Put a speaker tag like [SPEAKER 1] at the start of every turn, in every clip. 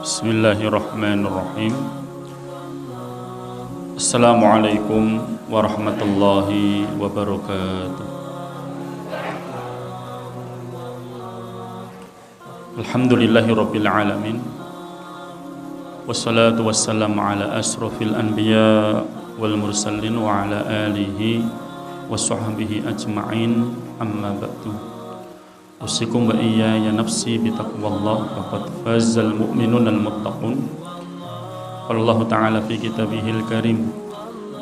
[SPEAKER 1] Bismillahirrahmanirrahim. Assalamualaikum warahmatullahi wabarakatuh. Alhamdulillahirabbil alamin. Wassalatu wassalamu ala asrofil anbiya wal mursalin wa ala alihi wa sahbihi ajma'in, amma ba'du. Usikum wa iyaya nafsi bitaqwallah faqad fazal mu'minun al-muttaqun. Allah ta'ala fi kitabihil karim,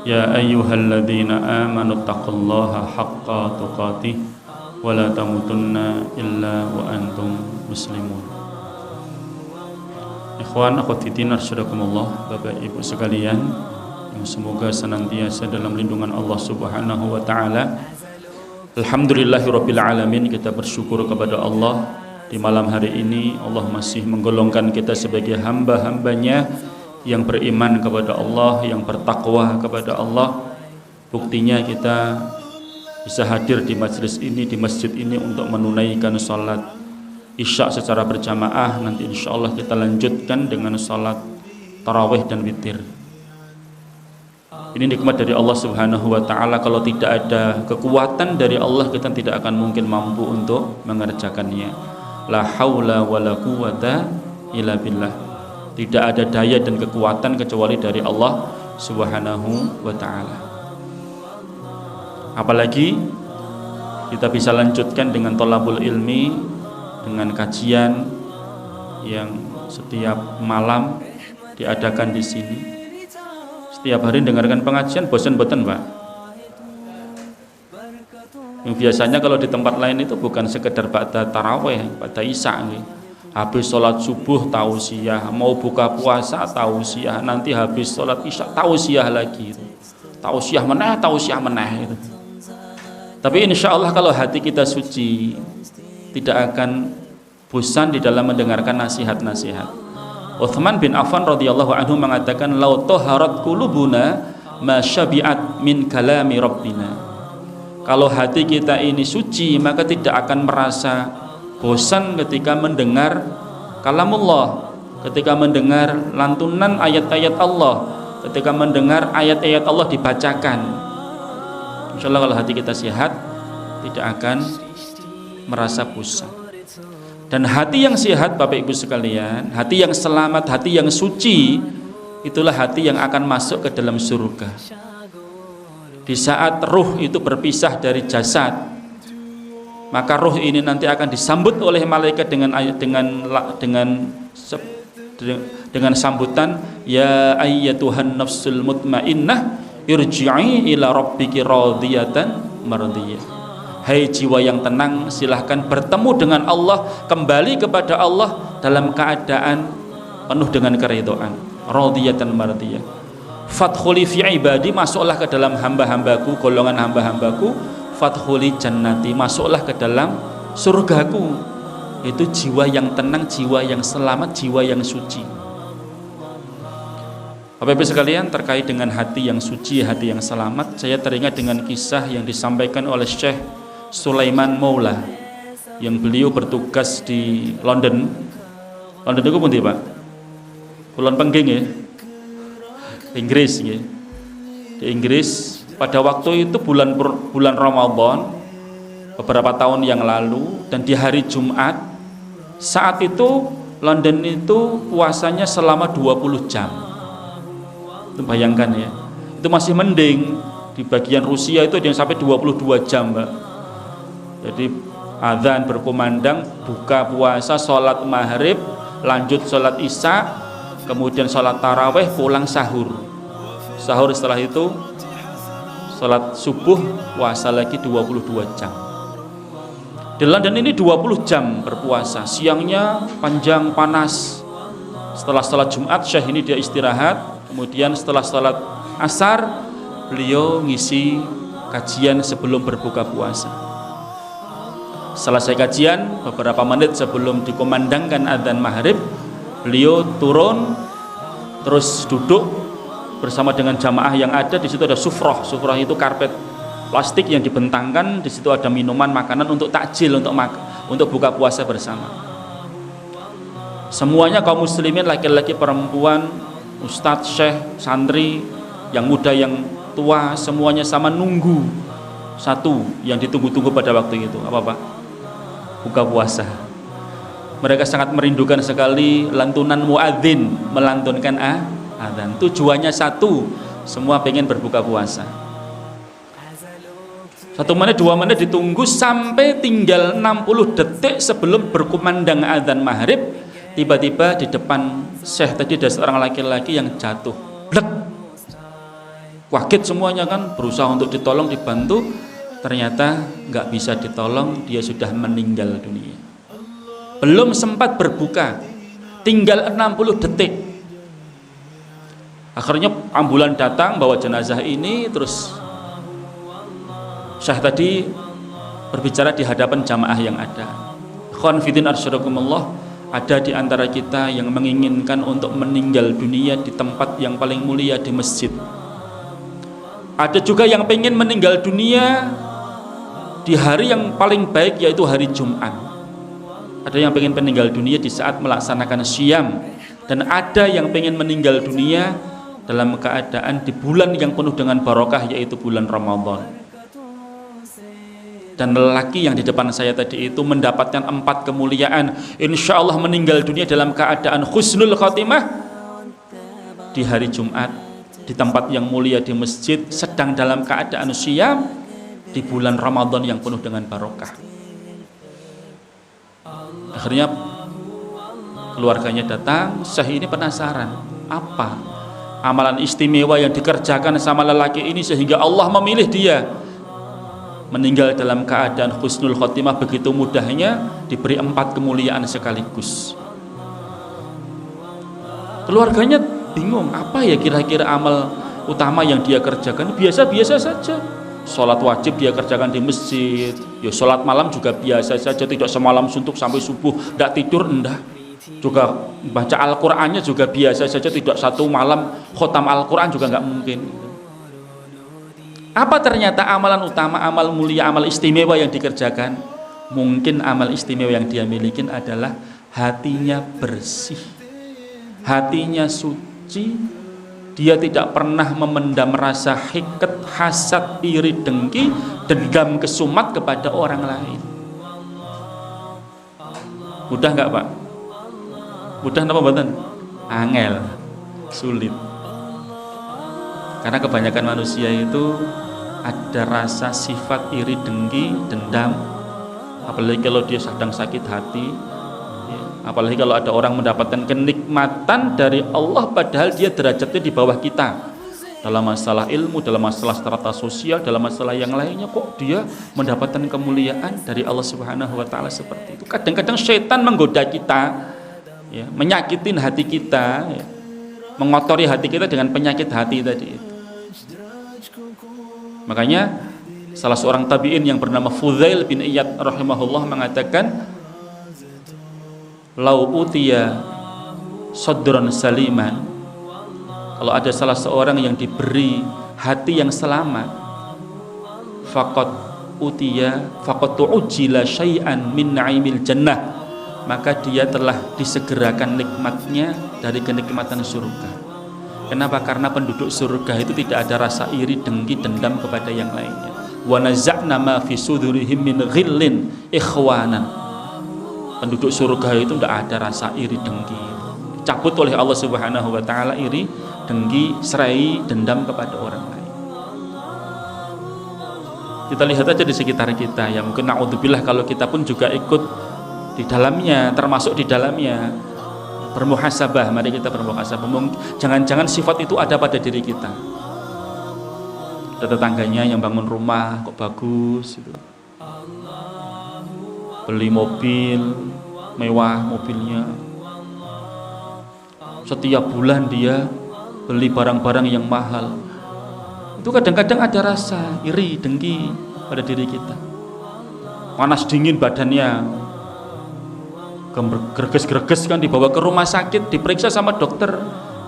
[SPEAKER 1] ya ayyuhalladzina amanu taqullaha haqqa tuqatih wa la tamutunna illa wa antum muslimun. Ikhwan akhwat fiddin, arsyadakumullah, Bapak Ibu sekalian yang semoga senantiasa dalam lindungan Allah Subhanahu wa ta'ala. Alhamdulillahirabbil alamin, kita bersyukur kepada Allah di malam hari ini Allah masih menggolongkan kita sebagai hamba-hambanya yang beriman kepada Allah, yang bertakwa kepada Allah. Buktinya kita bisa hadir di majelis ini, di masjid ini untuk menunaikan salat Isya secara berjamaah. Nanti insyaallah kita lanjutkan dengan salat tarawih dan witir. Ini nikmat dari Allah Subhanahu wa ta'ala. Kalau tidak ada kekuatan dari Allah, kita tidak akan mungkin mampu untuk mengerjakannya. La haula wa la quwata illa billah. Tidak ada daya dan kekuatan kecuali dari Allah Subhanahu wa ta'ala. Apalagi kita bisa lanjutkan dengan thalabul ilmi, dengan kajian yang setiap malam diadakan di sini. Setiap hari dengarkan pengajian, bosan boten Pak? Yang biasanya kalau di tempat lain itu bukan sekedar ba'da tarawih, ba'da isya, habis sholat subuh tausiah, mau buka puasa tausiah, nanti habis sholat isya tausiah lagi, tausiah meneh itu. Tapi insya Allah kalau hati kita suci, tidak akan bosan di dalam mendengarkan nasihat-nasihat. Uthman bin Affan radhiyallahu anhu mengatakan, lau toharat kulubuna ma syabi'at min kalami rabbina. Kalau hati kita ini suci, maka tidak akan merasa bosan ketika mendengar kalamullah, ketika mendengar lantunan ayat-ayat Allah, ketika mendengar ayat-ayat Allah dibacakan. Insyaallah kalau hati kita sehat, tidak akan merasa bosan. Dan hati yang sehat Bapak Ibu sekalian, hati yang selamat, hati yang suci, itulah hati yang akan masuk ke dalam surga. Di saat ruh itu berpisah dari jasad, maka ruh ini nanti akan disambut oleh malaikat dengan sambutan, ya ayyatuhan nafsul mutmainnah irji'i ila rabbiki radiyatan mardiyah. Hai jiwa yang tenang, silahkan bertemu dengan Allah, kembali kepada Allah dalam keadaan penuh dengan keridhaan. Radiyatan mardiyah. Fadkhuli fi ibadi, masuklah ke dalam hamba-hambaku, golongan hamba-hambaku. Fadkhuli jannati, masuklah ke dalam surgaku. Itu jiwa yang tenang, jiwa yang selamat, jiwa yang suci. Bapak Ibu sekalian, terkait dengan hati yang suci, hati yang selamat, saya teringat dengan kisah yang disampaikan oleh Syekh Sulaiman Maula, yang beliau bertugas di London. London itu pundi Pak? Kulon Pengging ya, Inggris ya. Di Inggris pada waktu itu bulan Ramadan beberapa tahun yang lalu, dan di hari Jumat saat itu London itu puasanya selama 20 jam. Itu bayangkan ya, itu masih mending. Di bagian Rusia itu ada yang sampai 22 jam Mbak. Jadi azan berkumandang, buka puasa, sholat maghrib, lanjut sholat isya, kemudian sholat taraweh, pulang sahur. Sahur setelah itu sholat subuh, puasa lagi 22 jam. Di London ini 20 jam berpuasa, siangnya panjang panas. Setelah sholat Jumat, Syekh ini dia istirahat, kemudian setelah sholat asar beliau ngisi kajian sebelum berbuka puasa. Selesai kajian, beberapa menit sebelum dikumandangkan adzan maghrib, beliau turun, terus duduk bersama dengan jamaah yang ada. Di situ ada sufrah. Sufrah itu karpet plastik yang dibentangkan. Di situ ada minuman, makanan untuk takjil, untuk buka puasa bersama. Semuanya kaum muslimin, laki-laki, perempuan, ustadz, syekh, santri, yang muda, yang tua, semuanya sama nunggu satu yang ditunggu-tunggu pada waktu itu. Apa Pak? Buka puasa. Mereka sangat merindukan sekali lantunan muadzin melantunkan adzan. Tujuannya satu, semua pengen berbuka puasa. 1 menit 2 menit ditunggu sampai tinggal 60 detik sebelum berkumandang adzan maghrib, tiba-tiba di depan syekh tadi ada seorang laki-laki yang jatuh. Blek. Kaget semuanya kan, berusaha untuk ditolong, dibantu, ternyata nggak bisa ditolong, dia sudah meninggal dunia. Belum sempat berbuka, tinggal 60 detik. Akhirnya ambulan datang bawa jenazah ini, terus syekh tadi berbicara di hadapan jamaah yang ada. Ikhwan fillah arsyadakumullah, ada di antara kita yang menginginkan untuk meninggal dunia di tempat yang paling mulia, di masjid. Ada juga yang pengen meninggal dunia di hari yang paling baik, yaitu hari Jumat. Ada yang pengen meninggal dunia di saat melaksanakan syam, dan ada yang pengen meninggal dunia dalam keadaan di bulan yang penuh dengan barokah, yaitu bulan Ramadan. Dan lelaki yang di depan saya tadi itu mendapatkan 4 kemuliaan, insya Allah meninggal dunia dalam keadaan husnul khotimah di hari Jumat, di tempat yang mulia, di masjid, sedang dalam keadaan syam di bulan Ramadan yang penuh dengan barokah. Akhirnya keluarganya datang, syekh ini penasaran, apa amalan istimewa yang dikerjakan sama lelaki ini sehingga Allah memilih dia meninggal dalam keadaan husnul khotimah begitu mudahnya, diberi 4 kemuliaan sekaligus. Keluarganya bingung, apa ya kira-kira amal utama yang dia kerjakan? Biasa-biasa saja. Sholat wajib dia kerjakan di masjid, ya sholat malam juga biasa saja, tidak semalam suntuk sampai subuh, tidak tidur, enggak. Juga baca Al-Qur'annya juga biasa saja, tidak satu malam khotam Al-Qur'an juga enggak mungkin. Apa ternyata amalan utama, amal mulia, amal istimewa yang dikerjakan? Mungkin amal istimewa yang dia miliki adalah hatinya bersih, hatinya suci. Dia tidak pernah memendam rasa hiket, hasad, iri, dengki, dendam, kesumat kepada orang lain. Mudah nggak Pak? Mudah apa mboten? Angel, sulit. Karena kebanyakan manusia itu ada rasa sifat iri, dengki, dendam, apalagi kalau dia sedang sakit hati, ya. Apalagi kalau ada orang mendapatkan kenikmatan dari Allah padahal dia derajatnya di bawah kita dalam masalah ilmu, dalam masalah strata sosial, dalam masalah yang lainnya, kok dia mendapatkan kemuliaan dari Allah Subhanahu wa Ta'ala seperti itu. Kadang-kadang syaitan menggoda kita, ya, menyakitin hati kita, ya, mengotori hati kita dengan penyakit hati tadi itu. Makanya salah seorang tabi'in yang bernama Fudail bin Iyad rahimahullah mengatakan, lau utiya sadran saliman, kalau ada salah seorang yang diberi hati yang selamat, faqad utiya faqad tu'jila syai'an min na'imil jannah, maka dia telah disegerakan nikmatnya dari kenikmatan surga. Kenapa? Karena penduduk surga itu tidak ada rasa iri, dengki, dendam kepada yang lainnya. Wa naza'na ma fi sudurihim min ghillin ikhwanan. Penduduk surga itu tidak ada rasa iri, dengki. Cabut oleh Allah Subhanahu wa Ta'ala iri, dengki, serai, dendam kepada orang lain. Kita lihat aja di sekitar kita, ya mungkin na'udzubillah kalau kita pun juga ikut di dalamnya, termasuk di dalamnya. Bermuhasabah, mari kita bermuhasabah. Jangan-jangan sifat itu ada pada diri kita. Ada tetangganya yang bangun rumah kok bagus gitu. Beli mobil mewah, mobilnya setiap bulan dia beli barang-barang yang mahal. Itu kadang-kadang ada rasa iri, dengki pada diri kita. Panas dingin badannya, greges-greges kan, dibawa ke rumah sakit, diperiksa sama dokter.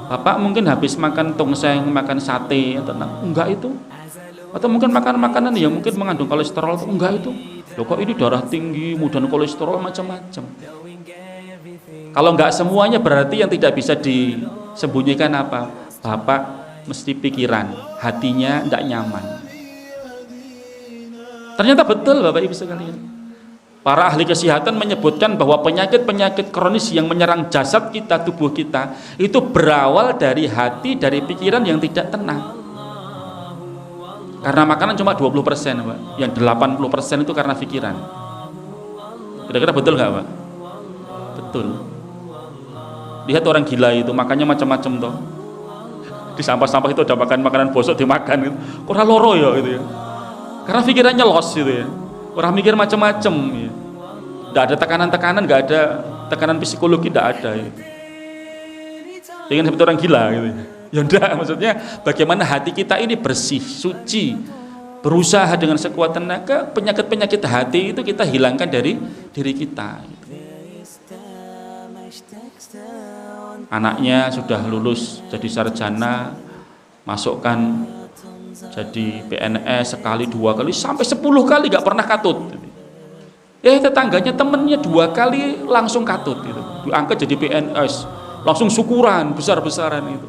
[SPEAKER 1] Bapak mungkin habis makan tongseng, makan sate, atau enggak itu? Atau mungkin makan makanan yang mungkin mengandung kolesterol, enggak itu? Loh kok ini darah tinggi, mudah kolesterol, macam-macam. Kalau nggak semuanya berarti yang tidak bisa disembunyikan apa? Bapak mesti pikiran, hatinya tidak nyaman. Ternyata betul Bapak Ibu sekalian. Para ahli kesehatan menyebutkan bahwa penyakit-penyakit kronis yang menyerang jasad kita, tubuh kita, itu berawal dari hati, dari pikiran yang tidak tenang. Karena makanan cuma 20%, Pak. Yang 80% itu karena pikiran. Kira-kira betul nggak, Pak? Betul. Lihat orang gila itu, makannya macam-macam toh. Di sampah-sampah itu ada makan makanan bosok dimakan gitu. Kurang loro ya gitu ya. Karena pikirannya los gitu ya. Orang mikir macam-macam ya. Nggak ada tekanan-tekanan, nggak ada tekanan psikologi, nggak ada gitu. Dengan seperti orang gila gitu ya. Ya enggak, maksudnya bagaimana hati kita ini bersih, suci, berusaha dengan sekuat tenaga penyakit-penyakit hati itu kita hilangkan dari diri kita gitu. Anaknya sudah lulus jadi sarjana, masukkan jadi PNS sekali, dua kali, sampai 10 kali gak pernah katut. Tetangganya temennya 2 kali langsung katut gitu. Diangkat jadi PNS, langsung syukuran besar-besaran itu.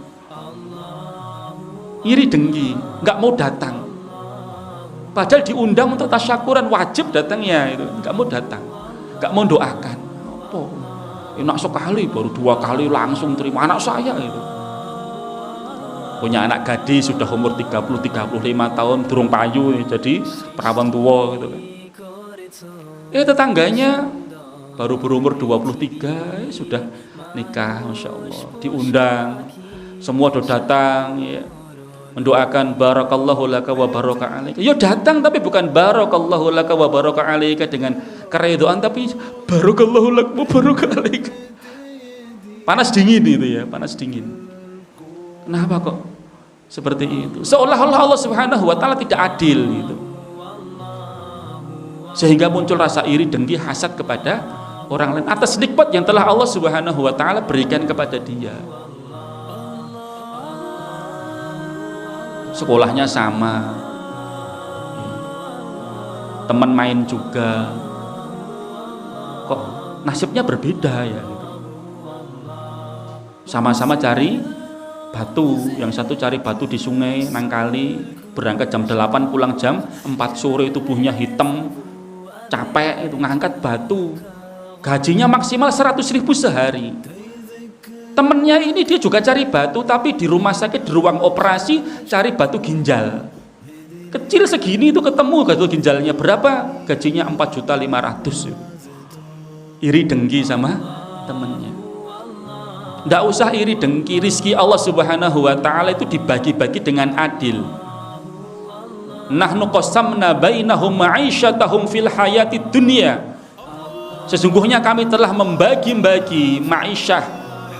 [SPEAKER 1] Iri dengki, gak mau datang. Padahal diundang untuk tasyakuran, wajib datangnya itu, gak mau datang, gak mau doakan. Apa? Enak sekali, baru 2 kali langsung terima anak saya itu. Punya anak gadis sudah umur 30-35 tahun, durung payu jadi perawan tua gitu kan. Tetangganya baru berumur 23 sudah nikah, Masya Allah. Diundang, semua udah datang ya. Mendoakan barakallahu laka wa baraka alaika. Ya datang tapi bukan barakallahu laka wa baraka alaika dengan keridhaan, tapi barakallahu laka wa baraka alaika. Panas dingin itu ya, panas dingin. Kenapa kok seperti itu? Seolah-olah Allah Subhanahu wa taala tidak adil gitu. Sehingga muncul rasa iri, dengki, hasad kepada orang lain atas nikmat yang telah Allah Subhanahu wa taala berikan kepada dia. Sekolahnya sama, teman main juga, kok nasibnya berbeda ya gitu. Sama-sama cari batu, yang satu cari batu di sungai nang kali, berangkat jam 8 pulang jam 4 sore, tubuhnya hitam, capek itu ngangkat batu, gajinya maksimal 100.000 sehari. Temennya ini dia juga cari batu, tapi di rumah sakit, di ruang operasi cari batu ginjal kecil segini itu, ketemu batu ginjalnya berapa, gajinya 4.500.000. Iri dengki sama temennya. Nggak usah iri dengki, rizki Allah Subhanahu wa ta'ala itu dibagi-bagi dengan adil. Nahnu qasamna bainahum ma'isyatahum fil hayati dunya. Sesungguhnya kami telah membagi-bagi ma'isyah,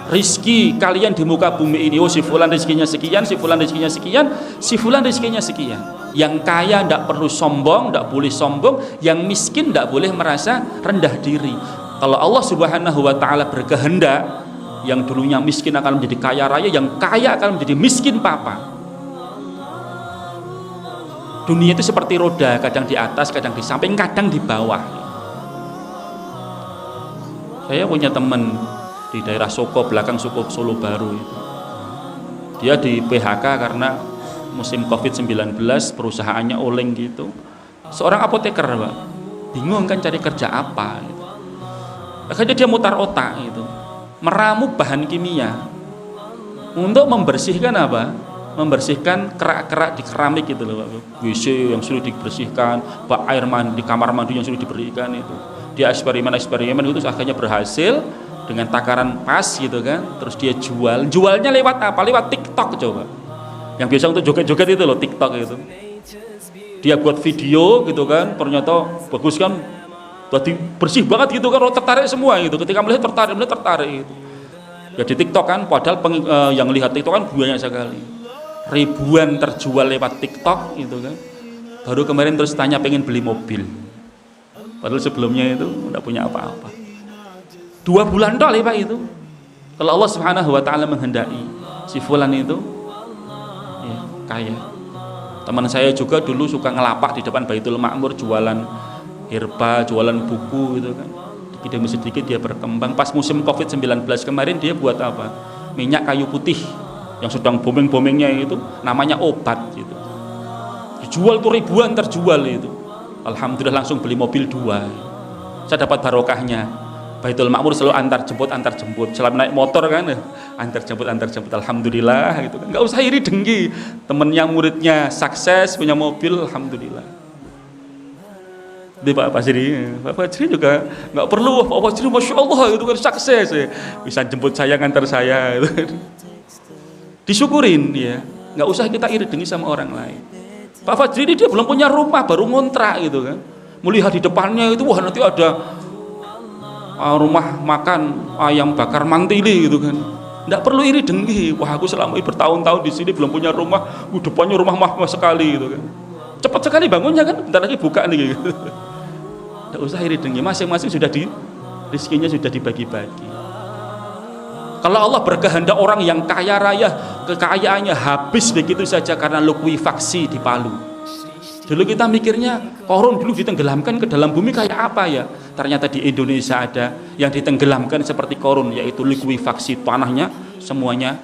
[SPEAKER 1] rizki kalian di muka bumi ini. Oh, si fulan rizkinya sekian, si fulan rizkinya sekian, si fulan rizkinya sekian. Yang kaya tidak perlu sombong, tidak boleh sombong. Yang miskin tidak boleh merasa rendah diri. Kalau Allah Subhanahu wa ta'ala berkehendak, yang dulunya miskin akan menjadi kaya raya, yang kaya akan menjadi miskin papa. Dunia itu seperti roda, kadang di atas, kadang di samping, kadang di bawah. Saya punya teman di daerah Soko, belakang Soko Solo Baru itu. Dia di PHK karena musim Covid-19, perusahaannya oleng gitu. Seorang apoteker, Pak. Bingung kan cari kerja apa gitu. Akhirnya dia mutar otak gitu. Meramu bahan kimia untuk membersihkan apa? Membersihkan kerak-kerak di keramik gitu loh, Pak. WC yang sudah dibersihkan, bak air mandi di kamar mandi yang sudah diberikan itu. Dia eksperimen itu akhirnya berhasil dengan takaran pas gitu kan, terus dia jualnya lewat apa? Lewat TikTok coba. Yang biasa untuk joget-joget itu loh, TikTok itu. Dia buat video gitu kan, ternyata bagus kan, berarti bersih banget gitu kan, tertarik semua gitu. Ketika melihat tertarik gitu. Ya di TikTok kan, padahal yang lihat TikTok kan banyak sekali, ribuan terjual lewat TikTok gitu kan. Baru kemarin terus tanya pengen beli mobil, padahal sebelumnya itu udah punya apa-apa. 2 bulan tok Pak itu. Kalau Allah Subhanahu wa taala menghendaki si fulan itu ya, kaya. Teman saya juga dulu suka ngelapak di depan Baitul Ma'mur, jualan herba, jualan buku gitu kan. sedikit demi sedikit dia berkembang. Pas musim COVID-19 kemarin dia buat apa? Minyak kayu putih yang sedang booming-boomingnya itu, namanya obat gitu. Dijual tuh ribuan terjual itu. Alhamdulillah langsung beli mobil 2. Saya dapat barokahnya. Baitul Makmur selalu antar jemput. Selama naik motor kan, antar jemput. Alhamdulillah gitu kan. Nggak usah iri dengki. Temennya muridnya sukses punya mobil, alhamdulillah. Di Pak Fajri juga nggak perlu. Pak Fajri masya Allah itu kan sukses, bisa jemput saya, ngantar saya. Gitu kan. Disyukurin ya. Nggak usah kita iri dengki sama orang lain. Pak Fajri ini dia belum punya rumah, baru ngontrak gitu kan. Melihat di depannya itu wah nanti ada rumah makan ayam bakar mantili gitu kan. Nggak perlu iri dengki. Wah aku selama ini bertahun-tahun di sini belum punya rumah, depannya rumah mahal sekali gitu kan. Cepat sekali bangunnya kan, bentar lagi buka nih gitu. Nggak usah iri dengki, masing-masing sudah rezekinya sudah dibagi-bagi. Kalau Allah berkehendak orang yang kaya raya, kekayaannya habis begitu saja karena likuifaksi di Palu. Dulu kita mikirnya korun dulu ditenggelamkan ke dalam bumi kayak apa ya? Ternyata di Indonesia ada yang ditenggelamkan seperti korun, yaitu likuifaksi, tanahnya semuanya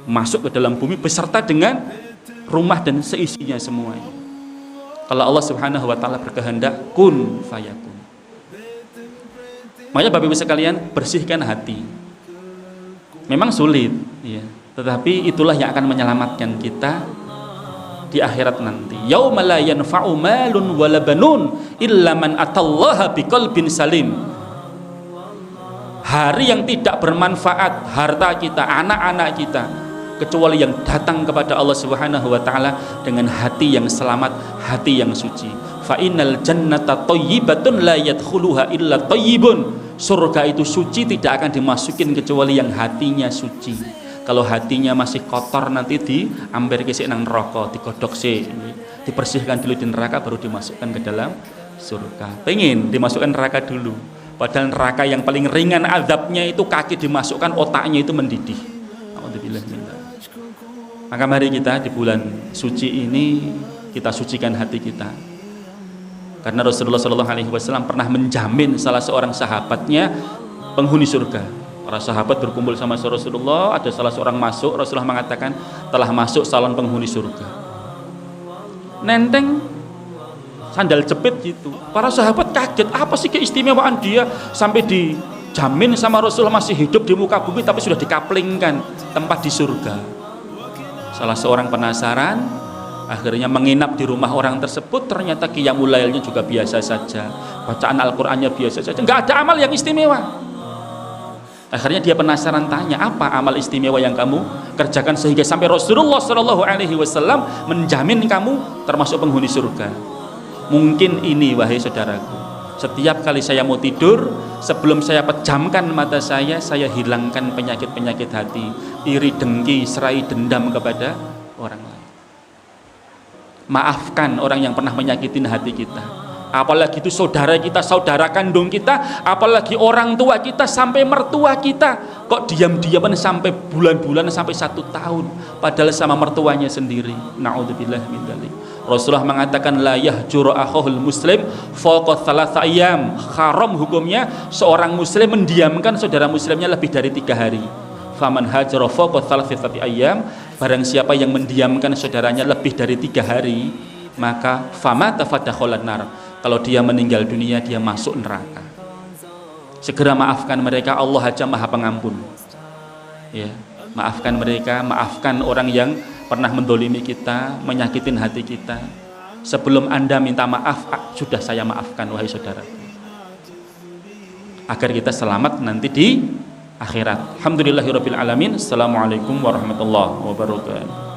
[SPEAKER 1] masuk ke dalam bumi beserta dengan rumah dan seisinya semuanya. Kalau Allah Subhanahu wa taala berkehendak, kun fayakun. Makanya Bapak Ibu sekalian, bersihkan hati. Memang sulit ya, tetapi itulah yang akan menyelamatkan kita di akhirat nanti. Yauma la yanfa'u malun wala banun illa man atallaha biqalbin salim. Hari yang tidak bermanfaat harta kita, anak-anak kita, kecuali yang datang kepada Allah Subhanahu wa taala dengan hati yang selamat, hati yang suci. Fa innal jannata thayyibatun la yadkhuluha illa thayyibun. Surga itu suci, tidak akan dimasukin kecuali yang hatinya suci. Kalau hatinya masih kotor nanti diambil kesik nang neraka, digodok sih, dibersihkan dulu di neraka baru dimasukkan ke dalam surga. Pengen dimasukkan neraka dulu, padahal neraka yang paling ringan azabnya itu kaki dimasukkan, otaknya itu mendidih. Alhamdulillah. Maka mari kita di bulan suci ini kita sucikan hati kita, karena Rasulullah SAW pernah menjamin salah seorang sahabatnya penghuni surga. Para sahabat berkumpul sama Rasulullah, ada salah seorang masuk, Rasulullah mengatakan telah masuk calon penghuni surga. Nenteng sandal jepit gitu. Para sahabat kaget, apa sih keistimewaan dia sampai dijamin sama Rasulullah masih hidup di muka bumi tapi sudah dikaplingkan tempat di surga. Salah seorang penasaran, akhirnya menginap di rumah orang tersebut. Ternyata qiyamul lailnya juga biasa saja, bacaan Al-Qur'annya biasa saja, nggak ada amal yang istimewa. Akhirnya dia penasaran, tanya, apa amal istimewa yang kamu kerjakan sehingga sampai Rasulullah SAW menjamin kamu termasuk penghuni surga? Mungkin ini, wahai saudaraku, setiap kali saya mau tidur, sebelum saya pejamkan mata saya hilangkan penyakit-penyakit hati, iri dengki, serai dendam kepada orang lain. Maafkan orang yang pernah menyakitin hati kita. Apalagi itu saudara kita, saudara kandung kita, apalagi orang tua kita, sampai mertua kita. Kok diam-diaman sampai bulan-bulan, sampai 1 tahun, padahal sama mertuanya sendiri. Na'udzubillah min dzalik. Rasulullah mengatakan la yahjuru akhul muslim fawqa 3 ayyam. Haram hukumnya seorang muslim mendiamkan saudara muslimnya lebih dari 3 hari. Faman hajara fawqa 3 ayyam, barang siapa yang mendiamkan saudaranya lebih dari 3 hari, maka famata fadakhalan nar. Kalau dia meninggal dunia, dia masuk neraka. Segera maafkan mereka, Allah aja Maha Pengampun. Ya, maafkan mereka, maafkan orang yang pernah mendolimi kita, menyakitin hati kita. Sebelum Anda minta maaf, sudah saya maafkan, wahai saudara. Agar kita selamat nanti di akhirat. Alhamdulillahirabbil alamin. Assalamualaikum warahmatullahi wabarakatuh.